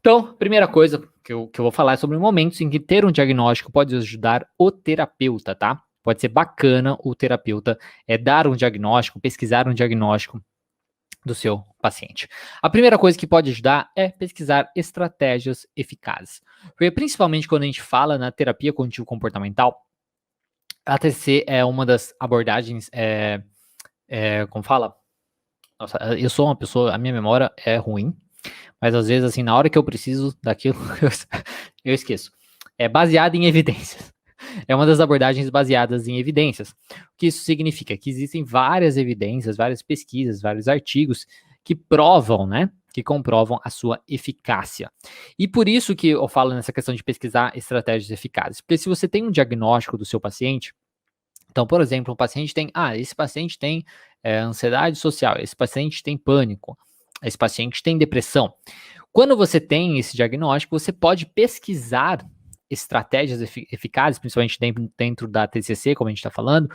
Então, primeira coisa que eu vou falar é sobre momentos em que ter um diagnóstico pode ajudar o terapeuta, tá? Pode ser bacana o terapeuta dar um diagnóstico, pesquisar um diagnóstico do seu paciente. A primeira coisa que pode ajudar é pesquisar estratégias eficazes. Porque principalmente quando a gente fala na terapia cognitivo-comportamental, a TCC é uma das abordagens, como fala? Nossa, eu sou uma pessoa, a minha memória é ruim, mas às vezes, assim, na hora que eu preciso daquilo, eu esqueço. É baseada em evidências. É uma das abordagens baseadas em evidências. O que isso significa? Que existem várias evidências, várias pesquisas, vários artigos que provam, né? Que comprovam a sua eficácia. E por isso que eu falo nessa questão de pesquisar estratégias eficazes. Porque se você tem um diagnóstico do seu paciente, então, por exemplo, um paciente tem, esse paciente tem ansiedade social, esse paciente tem pânico, esse paciente tem depressão. Quando você tem esse diagnóstico, você pode pesquisar estratégias eficazes, principalmente dentro da TCC, como a gente está falando,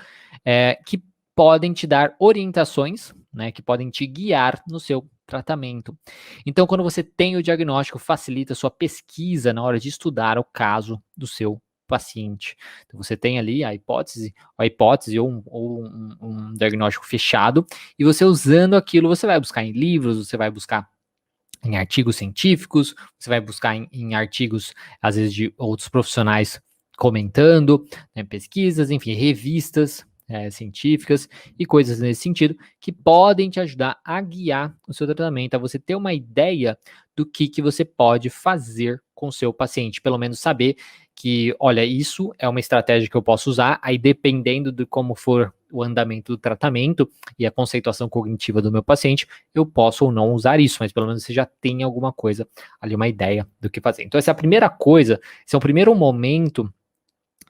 que podem te dar orientações, né, que podem te guiar no seu tratamento. Então, quando você tem o diagnóstico, facilita a sua pesquisa na hora de estudar o caso do seu paciente. Então, você tem ali a hipótese ou um diagnóstico fechado, e você usando aquilo, você vai buscar em livros, você vai buscar em artigos científicos, você vai buscar em artigos, às vezes, de outros profissionais comentando, né, pesquisas, enfim, revistas científicas e coisas nesse sentido que podem te ajudar a guiar o seu tratamento, a você ter uma ideia do que você pode fazer com o seu paciente, pelo menos saber que, olha, isso é uma estratégia que eu posso usar, aí dependendo de como for o andamento do tratamento e a conceituação cognitiva do meu paciente, eu posso ou não usar isso, mas pelo menos você já tem alguma coisa ali, uma ideia do que fazer. Então essa é a primeira coisa, esse é o primeiro momento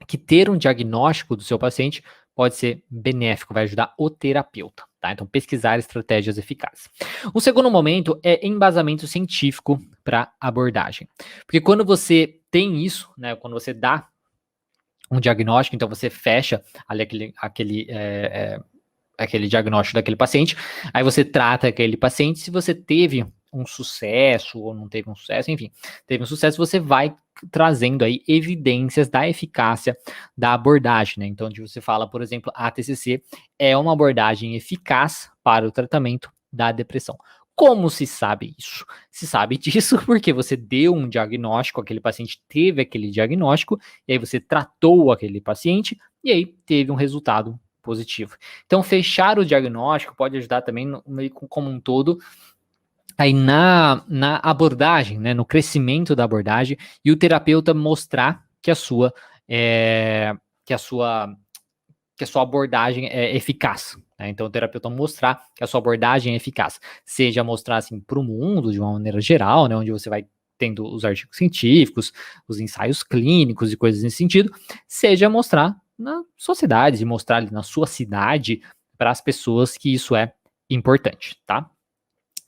que ter um diagnóstico do seu paciente pode ser benéfico, vai ajudar o terapeuta, tá? Então pesquisar estratégias eficazes. O segundo momento é embasamento científico para abordagem. Porque quando você tem isso, né, quando você dá um diagnóstico, então você fecha ali aquele diagnóstico daquele paciente, aí você trata aquele paciente, se você teve um sucesso ou não teve um sucesso, enfim, teve um sucesso, você vai trazendo aí evidências da eficácia da abordagem, né? Então, onde você fala, por exemplo, a TCC é uma abordagem eficaz para o tratamento da depressão. Como se sabe isso? Se sabe disso porque você deu um diagnóstico, aquele paciente teve aquele diagnóstico, e aí você tratou aquele paciente, e aí teve um resultado positivo. Então, fechar o diagnóstico pode ajudar também, meio como um todo, aí na abordagem, né, no crescimento da abordagem, e o terapeuta mostrar que a sua abordagem é eficaz. Né? Então, o terapeuta mostrar que a sua abordagem é eficaz, seja mostrar assim para o mundo de uma maneira geral, né, onde você vai tendo os artigos científicos, os ensaios clínicos e coisas nesse sentido, seja mostrar na sociedade, mostrar ali na sua cidade para as pessoas que isso é importante, tá?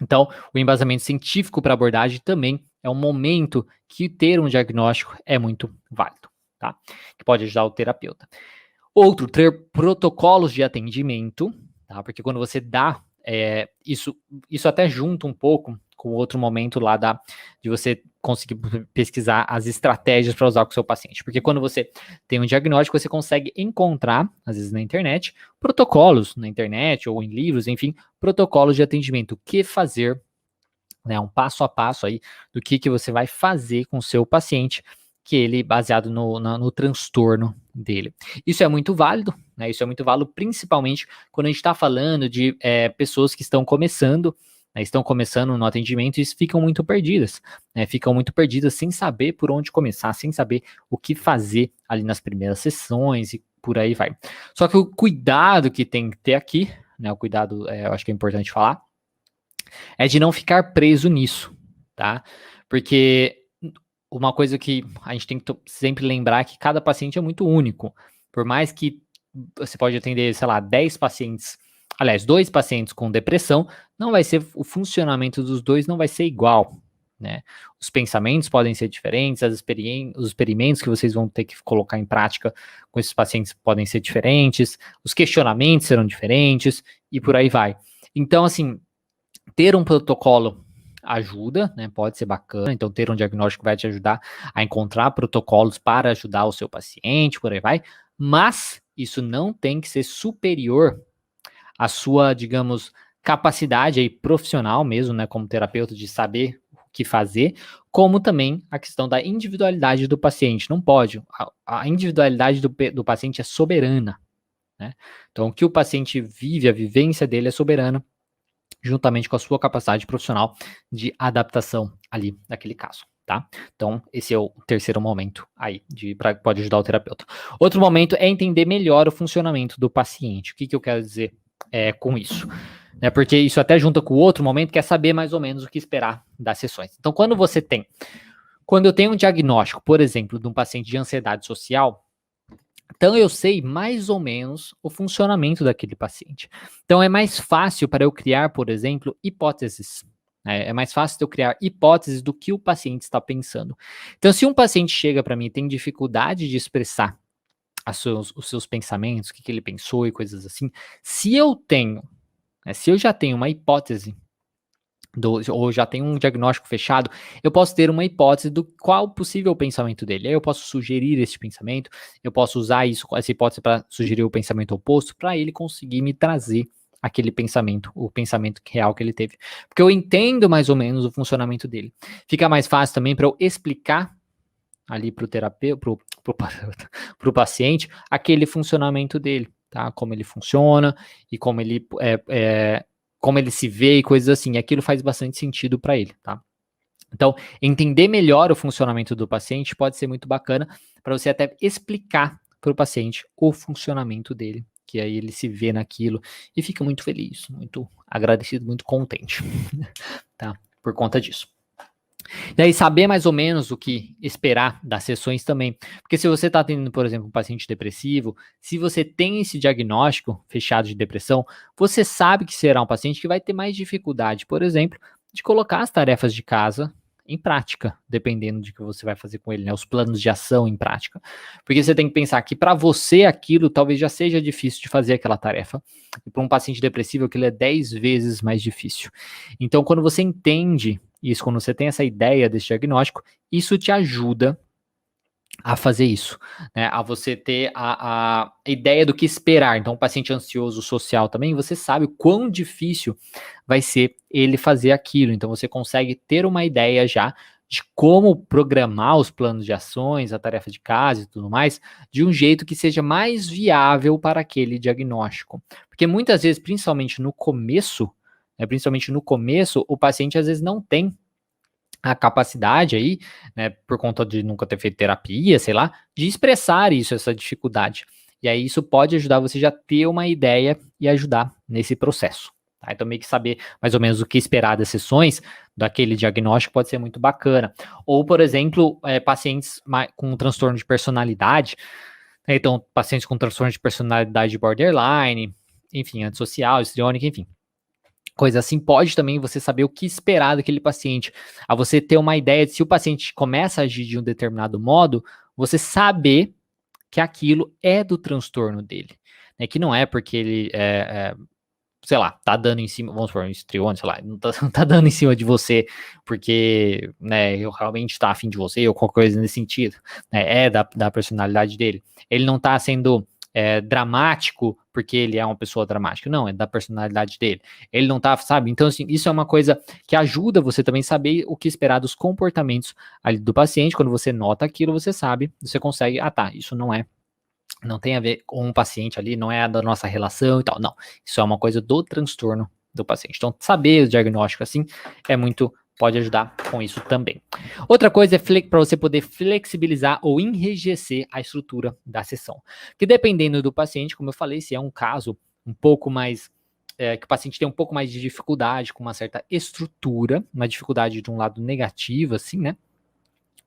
Então, o embasamento científico para abordagem também é um momento que ter um diagnóstico é muito válido, tá? Que pode ajudar o terapeuta. Outro, ter protocolos de atendimento, tá? Porque quando você dá, isso até junta um pouco com outro momento lá de você conseguir pesquisar as estratégias para usar com o seu paciente. Porque quando você tem um diagnóstico, você consegue encontrar, às vezes na internet, protocolos na internet ou em livros, enfim, protocolos de atendimento. O que fazer, né? Um passo a passo aí do que você vai fazer com o seu paciente, que ele baseado no transtorno dele. Isso é muito válido, né? Isso é muito válido, principalmente quando a gente está falando de pessoas que estão começando no atendimento e ficam muito perdidas, né? Ficam muito perdidas sem saber por onde começar, sem saber o que fazer ali nas primeiras sessões e por aí vai. Só que o cuidado que tem que ter aqui, né? O cuidado, eu acho que é importante falar, é de não ficar preso nisso, tá? Porque uma coisa que a gente tem que sempre lembrar é que cada paciente é muito único. Por mais que você pode atender, sei lá, 10 pacientes, aliás, 2 pacientes com depressão, não vai ser, o funcionamento dos dois não vai ser igual, né? Os pensamentos podem ser diferentes, os experimentos que vocês vão ter que colocar em prática com esses pacientes podem ser diferentes, os questionamentos serão diferentes e por aí vai. Então, assim, ter um protocolo ajuda, né? Pode ser bacana. Então, ter um diagnóstico vai te ajudar a encontrar protocolos para ajudar o seu paciente, por aí vai. Mas isso não tem que ser superior à sua, digamos, capacidade aí profissional mesmo, né? Como terapeuta, de saber o que fazer, como também a questão da individualidade do paciente. Não pode. A individualidade do paciente é soberana, né? Então, o que o paciente vive, a vivência dele é soberana, juntamente com a sua capacidade profissional de adaptação ali naquele caso, tá? Então, esse é o terceiro momento aí, pode ajudar o terapeuta. Outro momento é entender melhor o funcionamento do paciente. O que eu quero dizer com isso? Porque isso até junta com o outro momento, que é saber mais ou menos o que esperar das sessões. Então, quando eu tenho um diagnóstico, por exemplo, de um paciente de ansiedade social, então eu sei mais ou menos o funcionamento daquele paciente. Então é mais fácil para eu criar, por exemplo, hipóteses. É mais fácil de eu criar hipóteses do que o paciente está pensando. Então, se um paciente chega para mim e tem dificuldade de expressar os seus pensamentos, o que ele pensou e coisas assim, se eu já tenho uma hipótese ou já tem um diagnóstico fechado, eu posso ter uma hipótese do qual possível pensamento dele. Aí eu posso sugerir esse pensamento, eu posso usar essa hipótese para sugerir o pensamento oposto, para ele conseguir me trazer aquele pensamento, o pensamento real que ele teve. Porque eu entendo mais ou menos o funcionamento dele. Fica mais fácil também para eu explicar ali para o terapeuta, para o paciente, aquele funcionamento dele, tá? Como ele funciona e como ele se vê e coisas assim. E aquilo faz bastante sentido para ele, tá? Então, entender melhor o funcionamento do paciente pode ser muito bacana para você até explicar para o paciente o funcionamento dele, que aí ele se vê naquilo e fica muito feliz, muito agradecido, muito contente, tá? Por conta disso. E aí, saber mais ou menos o que esperar das sessões também. Porque se você está tendo, por exemplo, um paciente depressivo, se você tem esse diagnóstico fechado de depressão, você sabe que será um paciente que vai ter mais dificuldade, por exemplo, de colocar as tarefas de casa em prática, dependendo de que você vai fazer com ele, né? Os planos de ação em prática. Porque você tem que pensar que para você aquilo talvez já seja difícil de fazer aquela tarefa. E para um paciente depressivo aquilo é 10 vezes mais difícil. Então, quando você entende isso, quando você tem essa ideia desse diagnóstico, isso te ajuda a fazer isso, né? A você ter a ideia do que esperar. Então, um paciente ansioso social também, você sabe o quão difícil vai ser ele fazer aquilo. Então, você consegue ter uma ideia já de como programar os planos de ações, a tarefa de casa e tudo mais, de um jeito que seja mais viável para aquele diagnóstico. Porque muitas vezes, principalmente no começo, o paciente às vezes não tem a capacidade aí, né, por conta de nunca ter feito terapia, sei lá, de expressar isso, essa dificuldade. E aí isso pode ajudar você já ter uma ideia e ajudar nesse processo. Tá? Então meio que saber mais ou menos o que esperar das sessões, daquele diagnóstico pode ser muito bacana. Ou, por exemplo, pacientes com transtorno de personalidade, né, então pacientes com transtorno de personalidade borderline, enfim, antissocial, histriônica, enfim. Coisa assim, pode também você saber o que esperar daquele paciente. A você ter uma ideia de se o paciente começa a agir de um determinado modo, você saber que aquilo é do transtorno dele. Né? Que não é porque ele, sei lá, tá dando em cima, vamos supor, um histriônico, sei lá, não tá dando em cima de você porque, né, eu realmente tá afim de você ou qualquer coisa nesse sentido. Né? É da personalidade dele. Ele não tá sendo dramático porque ele é uma pessoa dramática, não, é da personalidade dele, ele não tá, sabe, então assim, isso é uma coisa que ajuda você também saber o que esperar dos comportamentos ali do paciente. Quando você nota aquilo, você sabe, você consegue, tá, isso não tem a ver com o paciente ali, não é da nossa relação e tal, não, isso é uma coisa do transtorno do paciente. Então, saber o diagnóstico assim pode ajudar com isso também. Outra coisa é para você poder flexibilizar ou enrijecer a estrutura da sessão. Que dependendo do paciente, como eu falei, se é um caso um pouco mais, que o paciente tem um pouco mais de dificuldade com uma certa estrutura, uma dificuldade de um lado negativo, assim, né?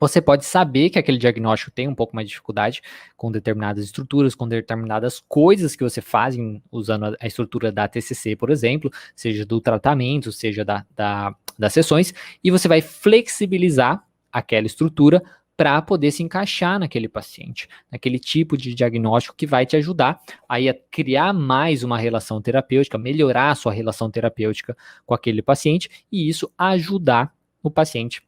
Você pode saber que aquele diagnóstico tem um pouco mais de dificuldade com determinadas estruturas, com determinadas coisas que você faz usando a estrutura da TCC, por exemplo, seja do tratamento, seja das sessões, e você vai flexibilizar aquela estrutura para poder se encaixar naquele paciente, naquele tipo de diagnóstico que vai te ajudar aí a criar mais uma relação terapêutica, melhorar a sua relação terapêutica com aquele paciente e isso ajudar o paciente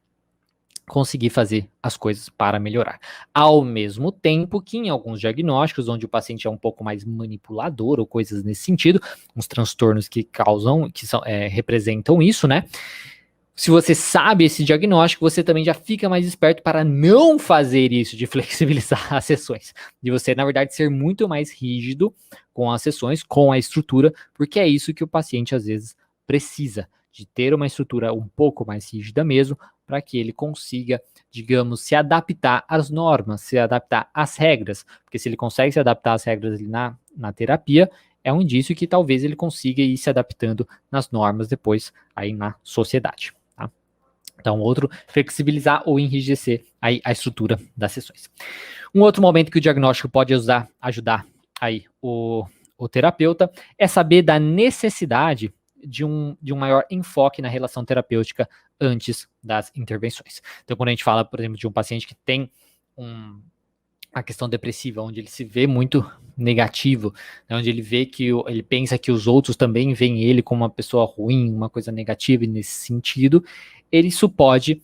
conseguir fazer as coisas para melhorar. Ao mesmo tempo que em alguns diagnósticos, onde o paciente é um pouco mais manipulador ou coisas nesse sentido, uns transtornos que causam, que são, representam isso, né? Se você sabe esse diagnóstico, você também já fica mais esperto para não fazer isso, de flexibilizar as sessões. De você, na verdade, ser muito mais rígido com as sessões, com a estrutura, porque é isso que o paciente às vezes precisa, de ter uma estrutura um pouco mais rígida mesmo, para que ele consiga, digamos, se adaptar às normas, se adaptar às regras. Porque se ele consegue se adaptar às regras na terapia, é um indício que talvez ele consiga ir se adaptando nas normas depois aí na sociedade. Então, outro, flexibilizar ou enrijecer aí a estrutura das sessões. Um outro momento que o diagnóstico pode ajudar aí o terapeuta é saber da necessidade de um maior enfoque na relação terapêutica antes das intervenções. Então, quando a gente fala, por exemplo, de um paciente que tem a questão depressiva, onde ele se vê muito negativo, né, onde ele vê que ele pensa que os outros também veem ele como uma pessoa ruim, uma coisa negativa e nesse sentido, isso pode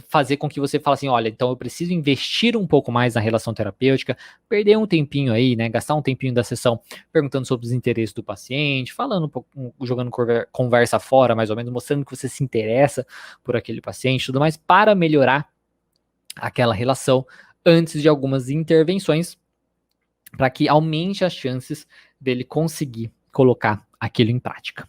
fazer com que você fale assim, olha, então eu preciso investir um pouco mais na relação terapêutica, perder um tempinho aí, né, gastar um tempinho da sessão perguntando sobre os interesses do paciente, falando um pouco, jogando conversa fora, mais ou menos, mostrando que você se interessa por aquele paciente, tudo mais, para melhorar aquela relação antes de algumas intervenções, para que aumente as chances dele conseguir colocar aquilo em prática.